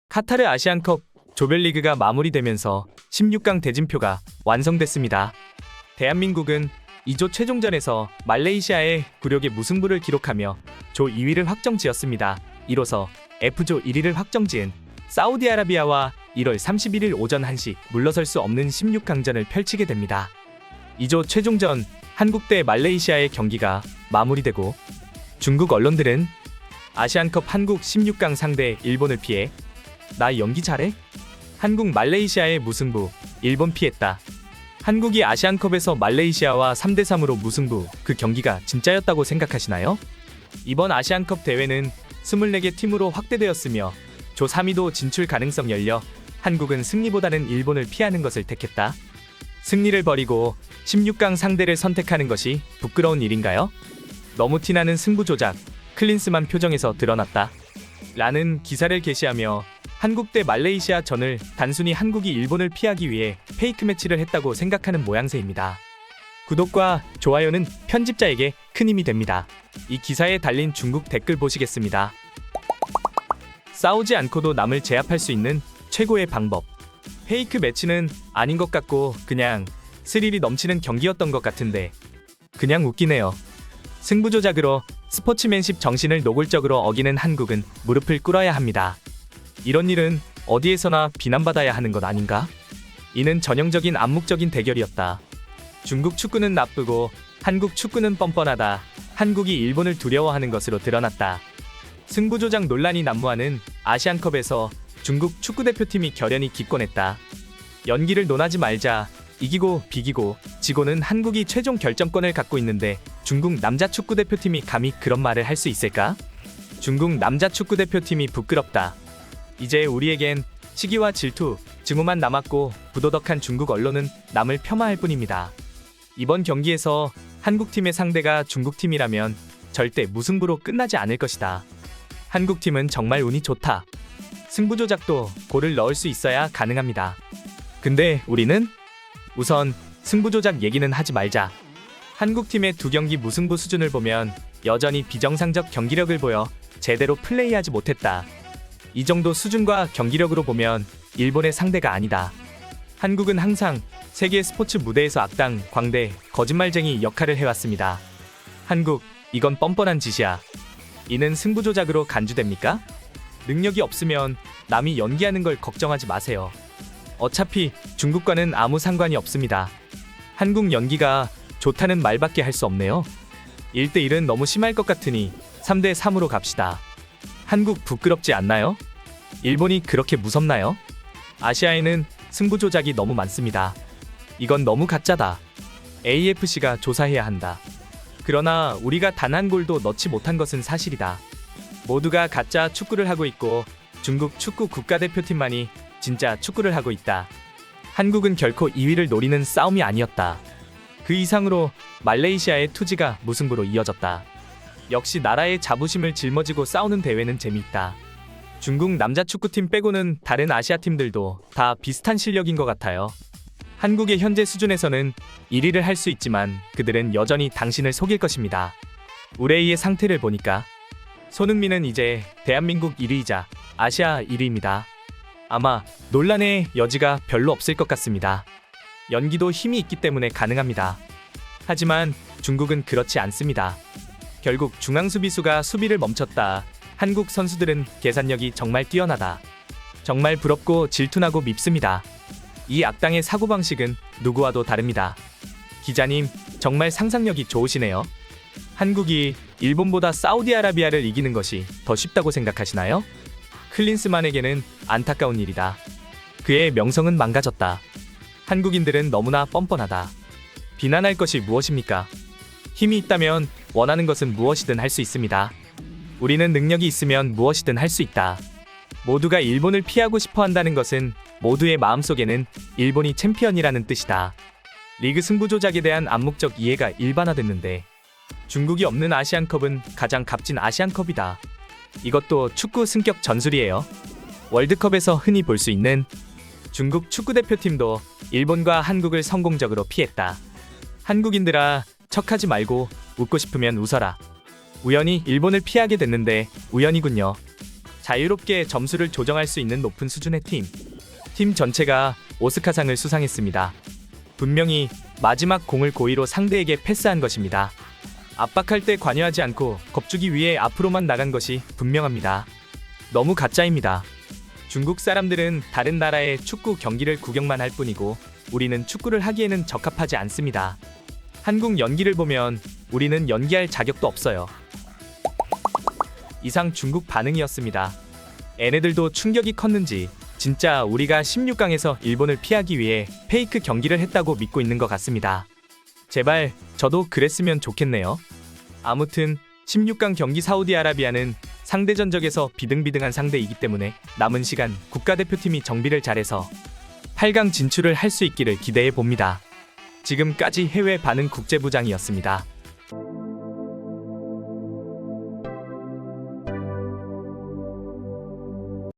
카타르 아시안컵 조별리그가 마무리되면서 16강 대진표가 완성됐습니다. 대한민국은 2조 최종전에서 말레이시아의 굴욕의 무승부를 기록하며 조 2위를 확정지었습니다. 이로써 F조 1위를 확정지은 사우디아라비아와 1월 31일 오전 1시 물러설 수 없는 16강전을 펼치게 됩니다. 2조 최종전 한국 대 말레이시아의 경기가 마무리되고 중국 언론들은 아시안컵 한국 16강 상대 일본을 피해 나 연기 잘해? 한국 말레이시아의 무승부 일본 피했다. 한국이 아시안컵에서 말레이시아와 3대3으로 무승부 그 경기가 진짜였다고 생각하시나요? 이번 아시안컵 대회는 24개 팀으로 확대되었으며 조 3위도 진출 가능성 열려 한국은 승리보다는 일본을 피하는 것을 택했다. 승리를 버리고 16강 상대를 선택하는 것이 부끄러운 일인가요? 너무 티나는 승부 조작, 클린스만 표정에서 드러났다. 라는 기사를 게시하며 한국 대 말레이시아 전을 단순히 한국이 일본을 피하기 위해 페이크 매치를 했다고 생각하는 모양새입니다. 구독과 좋아요는 편집자에게 큰 힘이 됩니다. 이 기사에 달린 중국 댓글 보시겠습니다. 싸우지 않고도 남을 제압할 수 있는 최고의 방법. 페이크 매치는 아닌 것 같고 그냥 스릴이 넘치는 경기였던 것 같은데 그냥 웃기네요. 승부 조작으로 스포츠맨십 정신을 노골적으로 어기는 한국은 무릎을 꿇어야 합니다. 이런 일은 어디에서나 비난받아야 하는 것 아닌가? 이는 전형적인 암묵적인 대결이었다. 중국 축구는 나쁘고 한국 축구는 뻔뻔하다. 한국이 일본을 두려워하는 것으로 드러났다. 승부 조작 논란이 난무하는 아시안컵에서 중국 축구대표팀이 결연히 기권했다. 연기를 논하지 말자. 이기고 비기고 지고는 한국이 최종 결정권을 갖고 있는데 중국 남자 축구대표팀이 감히 그런 말을 할 수 있을까? 중국 남자 축구대표팀이 부끄럽다. 이제 우리에겐 시기와 질투, 증오만 남았고 부도덕한 중국 언론은 남을 폄하할 뿐입니다. 이번 경기에서 한국팀의 상대가 중국팀이라면 절대 무승부로 끝나지 않을 것이다. 한국팀은 정말 운이 좋다. 승부 조작도 골을 넣을 수 있어야 가능합니다. 근데 우리는? 우선 승부 조작 얘기는 하지 말자. 한국팀의 두 경기 무승부 수준을 보면 여전히 비정상적 경기력을 보여 제대로 플레이하지 못했다. 이 정도 수준과 경기력으로 보면 일본의 상대가 아니다. 한국은 항상 세계 스포츠 무대에서 악당, 광대, 거짓말쟁이 역할을 해왔습니다. 한국, 이건 뻔뻔한 짓이야. 이는 승부 조작으로 간주됩니까? 능력이 없으면 남이 연기하는 걸 걱정하지 마세요. 어차피 중국과는 아무 상관이 없습니다. 한국 연기가 좋다는 말밖에 할 수 없네요. 1대1은 너무 심할 것 같으니 3대3으로 갑시다. 한국 부끄럽지 않나요? 일본이 그렇게 무섭나요? 아시아에는 승부 조작이 너무 많습니다. 이건 너무 가짜다. AFC가 조사해야 한다. 그러나 우리가 단 한 골도 넣지 못한 것은 사실이다. 모두가 가짜 축구를 하고 있고 중국 축구 국가대표팀만이 진짜 축구를 하고 있다. 한국은 결코 2위를 노리는 싸움이 아니었다. 그 이상으로 말레이시아의 투지가 무승부로 이어졌다. 역시 나라의 자부심을 짊어지고 싸우는 대회는 재미있다. 중국 남자 축구팀 빼고는 다른 아시아 팀들도 다 비슷한 실력인 것 같아요. 한국의 현재 수준에서는 1위를 할 수 있지만 그들은 여전히 당신을 속일 것입니다. 우레이의 상태를 보니까 손흥민은 이제 대한민국 1위이자 아시아 1위입니다. 아마 논란의 여지가 별로 없을 것 같습니다. 연기도 힘이 있기 때문에 가능합니다. 하지만 중국은 그렇지 않습니다. 결국 중앙수비수가 수비를 멈췄다. 한국 선수들은 계산력이 정말 뛰어나다. 정말 부럽고 질투나고 밉습니다. 이 악당의 사고방식은 누구와도 다릅니다. 기자님, 정말 상상력이 좋으시네요. 한국이 일본보다 사우디아라비아를 이기는 것이 더 쉽다고 생각하시나요? 클린스만에게는 안타까운 일이다. 그의 명성은 망가졌다. 한국인들은 너무나 뻔뻔하다. 비난할 것이 무엇입니까? 힘이 있다면 원하는 것은 무엇이든 할 수 있습니다. 우리는 능력이 있으면 무엇이든 할 수 있다. 모두가 일본을 피하고 싶어 한다는 것은 모두의 마음속에는 일본이 챔피언이라는 뜻이다. 리그 승부 조작에 대한 암묵적 이해가 일반화됐는데 중국이 없는 아시안컵은 가장 값진 아시안컵이다. 이것도 축구 승격 전술이에요. 월드컵에서 흔히 볼 수 있는 중국 축구대표팀도 일본과 한국을 성공적으로 피했다. 한국인들아, 척하지 말고 웃고 싶으면 웃어라. 우연히 일본을 피하게 됐는데 우연이군요. 자유롭게 점수를 조정할 수 있는 높은 수준의 팀. 팀 전체가 오스카상을 수상했습니다. 분명히 마지막 공을 고의로 상대에게 패스한 것입니다. 압박할 때 관여하지 않고 겁주기 위해 앞으로만 나간 것이 분명합니다. 너무 가짜입니다. 중국 사람들은 다른 나라의 축구 경기를 구경만 할 뿐이고 우리는 축구를 하기에는 적합하지 않습니다. 한국 연기를 보면 우리는 연기할 자격도 없어요. 이상 중국 반응이었습니다. 얘네들도 충격이 컸는지 진짜 우리가 16강에서 일본을 피하기 위해 페이크 경기를 했다고 믿고 있는 것 같습니다. 제발 저도 그랬으면 좋겠네요. 아무튼 16강 경기 사우디아라비아는 상대 전적에서 비등비등한 상대이기 때문에 남은 시간 국가대표팀이 정비를 잘해서 8강 진출을 할 수 있기를 기대해 봅니다. 지금까지 해외 반응 국제부장이었습니다.